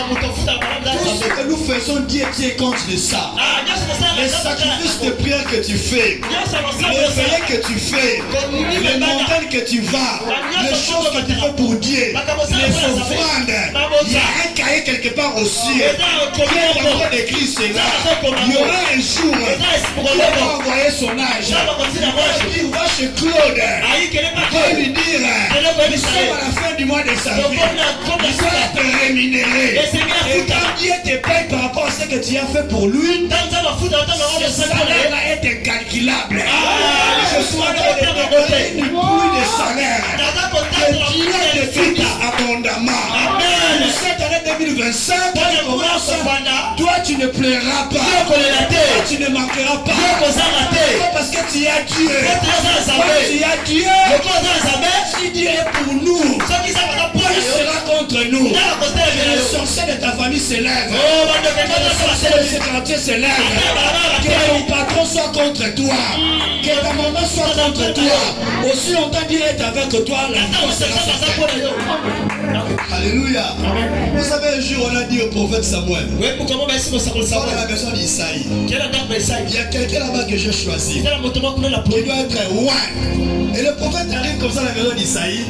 Tout ce que nous faisons, Dieu tient compte de ça. Les sacrifices de prière que tu fais, les veillées que tu fais, les montagnes que tu vas, les choses que tu fais pour Dieu, les offrandes. Il y a un cahier quelque part au ciel qui est en train d'écrire cela. Il y aura un jour où il va envoyer son âge. Il va chez Claude. Il va lui dire, nous sommes à la fin du mois de sa vie. Il va te rémunérer. Et quand Dieu te paye par rapport à ce que tu as fait pour lui, ce salaire va être incalculable. Je suis en train de te donner une pluie de salaire. Que Dieu te bénisse abondamment. Pour cette année 2025, toi tu ne pleuras pas. Toi tu ne manqueras pas. Parce que tu as Dieu. Toi tu as Dieu. Si Dieu est pour nous, qui sera contre nous? Que les sorciers de ta famille s'élèvent. Que les sorciers de ce quartier s'élèvent. Que ton patron soit contre toi. Que ta maman soit contre toi. Aussi longtemps Dieu est avec toi, la vie sera faite. Alléluia. Vous savez, un jour on a dit au prophète Samuel, dans la maison d'Isaïe, il y a quelqu'un là-bas que j'ai choisi, qui doit être loin. Et le prophète arrive comme ça à la maison d'Isaïe.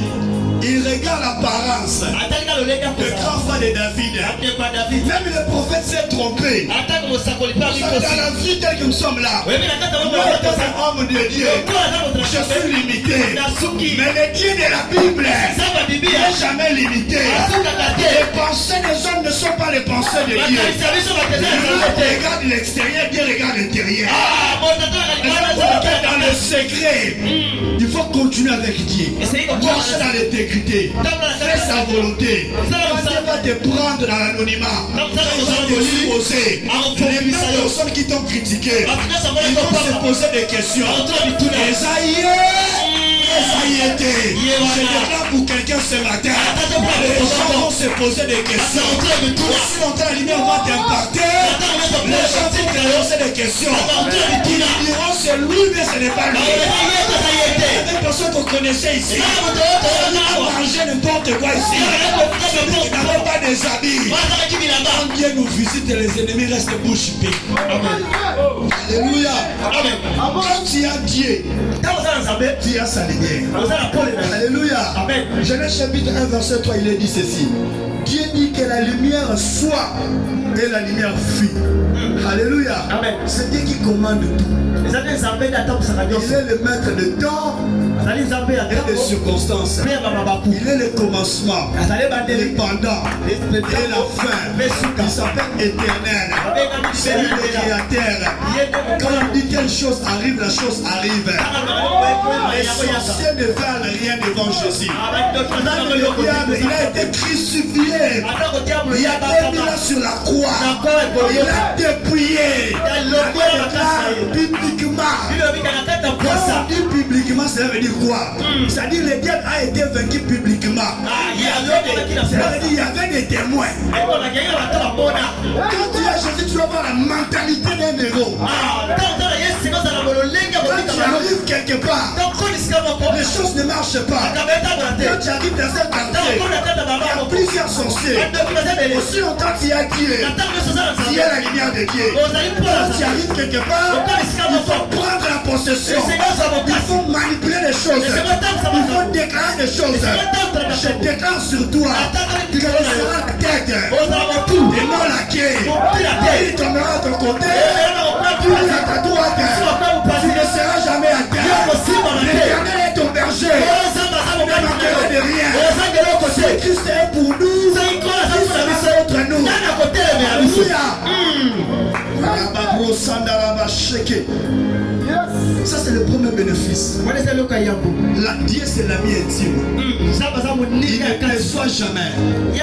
Il regarde l'apparence. Le grand frère de David. Même le prophète s'est trompé. Dans la vie telle que nous sommes là, moi étant un homme de Dieu, je suis limité. Mais le Dieu de la Bible n'est jamais limité. Les pensées des hommes ne sont pas les pensées de Dieu. Dieu regarde l'extérieur, Dieu regarde l'intérieur. Dans le secret, il faut continuer avec Dieu. Marcher dans l'intégrité. Fais sa volonté. Quand Dieu va te prendre dans l'anonymat, quand il va te supposer, les personnes qui t'ont critiqué, ils vont se poser des questions. Je déclare pour quelqu'un ce matin. Les gens vont se poser des questions. Si longtemps la lumière va t'impacter, les gens vont te poser des questions. Ils diront c'est lui, mais ce n'est pas lui. Il y a des personnes qu'on connaissait ici. On mangeait n'importe quoi ici. Ils n'avaient pas des habits. Quand Dieu nous visite, les ennemis restent bouche bée. Alléluia. Quand tu as Dieu, tu as sa lumière. Alléluia. Genèse chapitre 1 verset 3, il est dit ceci. Dieu dit que la lumière soit et la lumière fut. Alléluia. C'est Dieu qui commande tout. Il est le maître de temps et des circonstances. Il est le commencement, le pendant et la fin. Il s'appelle éternel. C'est lui le créateur. Quand on dit quelle chose arrive, la chose arrive. Les sorciers ne valent rien devant Jésus. Le diable, il a été crucifié. Il a été mis sur la croix. Il a dépouillé. Bibliquement. Quand on dit publiquement, ça veut dire quoi? C'est-à-dire que le diable a été vaincu publiquement. Il y avait des témoins. Quand tu as Jésus, tu dois avoir la mentalité d'un héros. Quand tu arrives quelque part, les choses ne marchent pas. Quand tu arrives dans un quartier, il y a plusieurs sorciers. Aussi longtemps tu as Dieu, tu as la lumière de Dieu. Quand tu arrives quelque part, il faut prendre la possession. Il faut manipuler les choses. Il faut déclarer des choses. Je déclare sur toi que tu seras la tête et non la queue. Il tombera à ton côté, tu es à ta droite. Tu ne seras jamais à terre. L'Éternel est ton berger. Ne manquera de rien. Si Christ est pour nous, qui sera contre nous? Alléluia. Ça c'est le premier bénéfice. La Dieu c'est l'ami intime. Il ne déçoit jamais. Il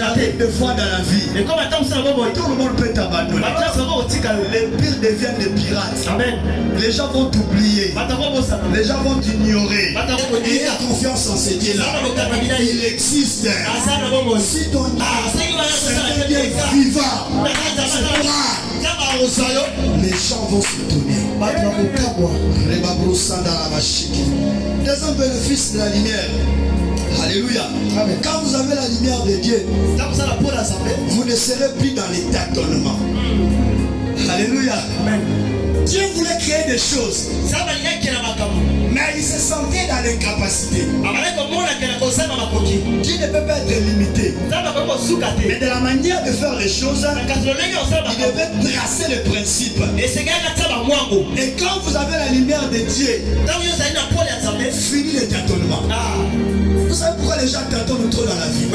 arrive des fois dans la vie. Tout le monde peut t'abandonner. Les pires deviennent des pirates. Les gens vont t'oublier. Les gens vont t'ignorer. Et aie confiance en ce Dieu-là. Il existe. Si ton Dieu c'est un Dieu vivant, les gens vont se tourner. Deuxième bénéfice de la lumière. Alléluia. Quand vous avez la lumière de Dieu, vous ne serez plus dans les tâtonnements. Alléluia. Amen. Dieu voulait créer des choses, mais il se sentait dans l'incapacité. Dieu ne peut pas être limité, mais de la manière de faire les choses, il devait tracer le principe. Et quand vous avez la lumière de Dieu, fini les tâtonnements. Vous savez pourquoi les gens tâtonnent trop dans la vie?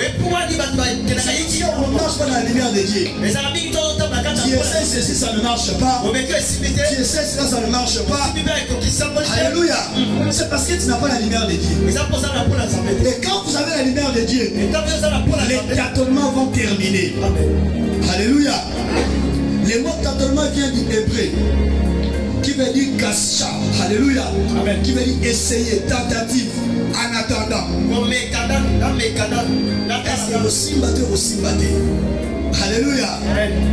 Si on ne marche pas dans la lumière de Dieu, tu essaies ceci, ça ne marche pas. Tu essaies cela, ça ne marche pas. Alléluia. C'est parce que tu n'as pas la lumière de Dieu. Et quand vous avez la lumière de Dieu, les tâtonnements vont terminer. Alléluia. Le mot tâtonnement vient du hébreu, qui veut dire kasha. Alléluia. Amen. Qui veut dire essayer, tentative, en attendant. Alléluia.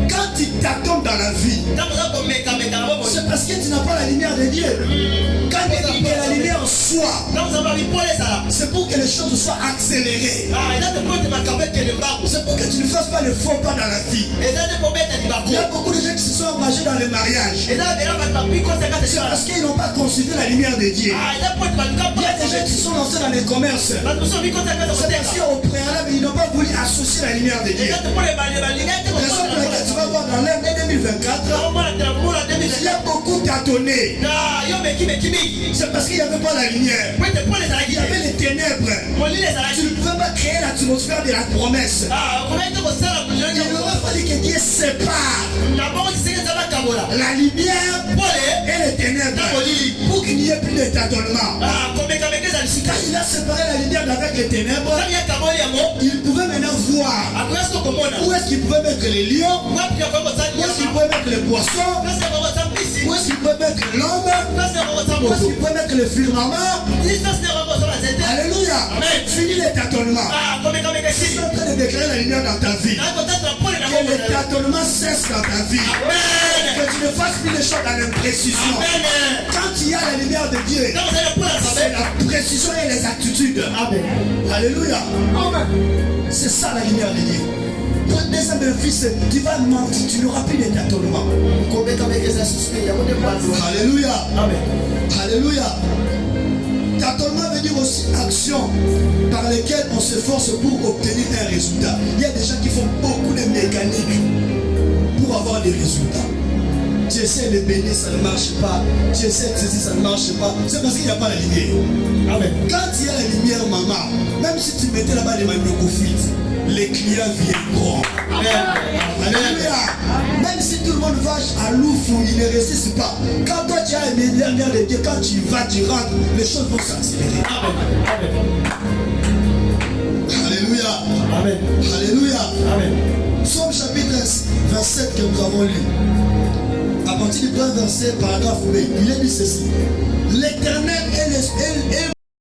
Quand tu t'attends dans la vie, c'est parce que tu n'as pas la lumière de Dieu. Quand tu as la lumière en soi, c'est pour que les choses soient accélérées. C'est pour que tu ne fasses pas le faux pas dans la vie. Il y a beaucoup de gens qui se sont engagés dans le mariage. C'est parce qu'ils n'ont pas consulté la lumière de Dieu. Il y a des gens qui sont lancés dans les commerces. C'est parce qu'au préalable, ils n'ont pas voulu associer la lumière de Dieu. Raison pour laquelle tu vas voir dans l'année 2024, il y a beaucoup tâtonné. C'est parce qu'il n'y avait pas la lumière. Il y avait les ténèbres. Tu ne pouvais pas créer l'atmosphère de la promesse. Il aurait fallu que Dieu sépare la lumière et les ténèbres pour qu'il n'y ait plus de tâtonnement. Quand il a séparé la lumière d'avec les ténèbres, il pouvait maintenant voir où est-ce qu'il pouvait mettre les lions, où est-ce qu'il pouvait mettre les poissons, où est-ce qu'il pouvait mettre l'homme, où est-ce qu'il pouvait mettre le firmament. Alléluia. Fini les tâtonnements. Si tu es en train de déclarer la lumière dans ta vie, que les tâtonnements cessent dans ta vie, que tu ne fasses plus les choses dans l'imprécision. Quand il y a la lumière de Dieu, c'est la précision et les attitudes. Amen. Alléluia. C'est ça la lumière de Dieu. Deuxième bénéfice, tu vas mentir, tu n'auras plus de tâtonnements. Alléluia. Amen. Alléluia. Tâtonnement veut dire aussi action par lesquelles on s'efforce pour obtenir un résultat. Il y a des gens qui font beaucoup de mécanique pour avoir des résultats. Tu essaies de bénir, ça ne marche pas. Tu essaies de ceci, ça ne marche pas. C'est parce qu'il n'y a pas la lumière. Amen. Quand il y a la lumière, maman, même si tu mettais là-bas des magnétophiles, les clients viendront. Alléluia. Même si tout le monde va à l'oufou, il ne résiste pas. Quand toi tu as la lumière de Dieu, quand tu vas, tu rentres, les choses vont s'accélérer. Alléluia. Amen. Alléluia. Amen. Psaume chapitre 27 que nous avons lu. À partir du premier verset, paragraphe B, il est dit ceci. L'Éternel est